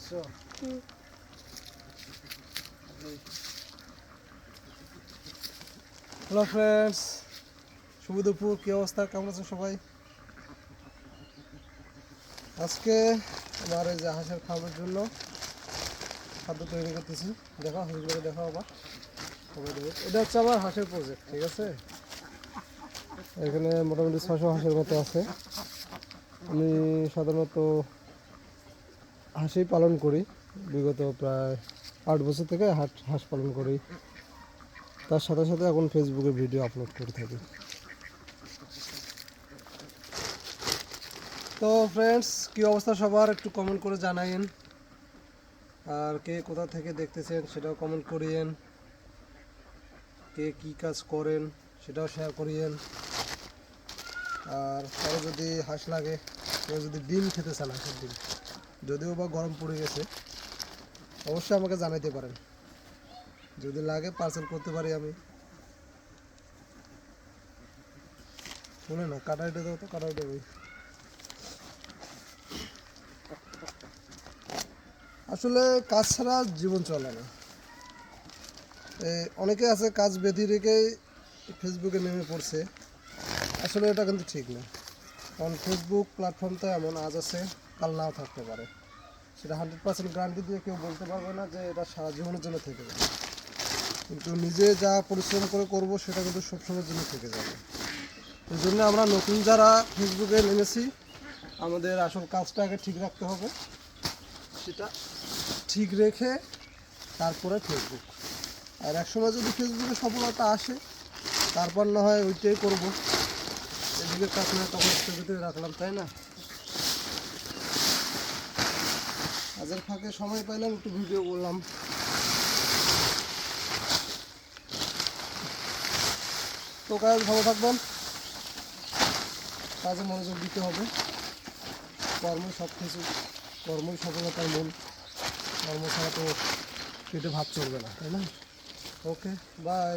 দেখছো? Hello friends, শুভ দুপুর। কী অবস্থা, কেমন আছেন সবাই? আজকে আমার এই যে হাঁসের খাওয়ার জন্য খাদ্য তৈরি করতেছি। দেখো হাঁসগুলো, দেখো আবার এটা হচ্ছে আমার হাঁসের প্রজেক্ট, ঠিক আছে? এখানে মোটামুটি 600 হাঁসের মতো আছে। আমি সাধারণত হাঁসই পালন করি, বিগত প্রায় 8 বছর থেকে হাঁস পালন করি। তার সাথে সাথে এখন ফেসবুকে ভিডিও আপলোড করে থাকি। তো ফ্রেন্ডস, কী অবস্থা সবার একটু কমেন্ট করে জানাইন, আর কে কোথা থেকে দেখতেছেন সেটাও কমেন্ট করিয়েন, কে কী কাজ করেন সেটাও শেয়ার করিয়েন। আর কারো যদি হাঁস লাগে, কেউ যদি ডিম খেতে চান, হাঁসের ডিম, যদিও বা গরম পড়ে গেছে, অবশ্যই আমাকে জানাইতে পারেন। যদি লাগে পার্সেল করতে পারি আমি। শুনে না, কাটাইটা দেবো, তো কাটাইটা দেবো। আসলে কাজ ছাড়া জীবন চলে না। অনেকে আছে কাজ বেঁধে রেখেই ফেসবুকে নেমে পড়ছে, আসলে এটা কিন্তু ঠিক না। কারণ ফেসবুক প্ল্যাটফর্মটা এমন, আজ আছে কাল নাও থাকতে পারে। সেটা 100% গ্যারান্টি দিয়ে কেউ বলতে পারবে না যে এটা সারা জীবনের জন্য থেকে যাবে। কিন্তু নিজে যা পরিশ্রম করে করব সেটা কিন্তু সবসময়ের জন্য থেকে যাবে। এই জন্য আমরা নতুন যারা ফেসবুকে নেমেছি, আমাদের আসল কাজটা আগে ঠিক রাখতে হবে। সেটা ঠিক রেখে তারপরে ফেসবুক। আর একসময় যদি ফেসবুকে সফলতা আসে, তারপর না হয় ওইটাই করব। এদিকে কাজ না তখন স্থগিত রাখলাম, তাই না? কাজের ফাঁকে সময় পাইলাম, একটু ভিডিও করলাম। তো কাজ ভালো থাকবেন, কাজে মনোযোগ দিতে হবে। কর্মই সব কিছু, কর্মই সফলতার মূল। কর্ম ছাড়া তো পেটে ভাত চলবে না, তাই না? ওকে, বাই।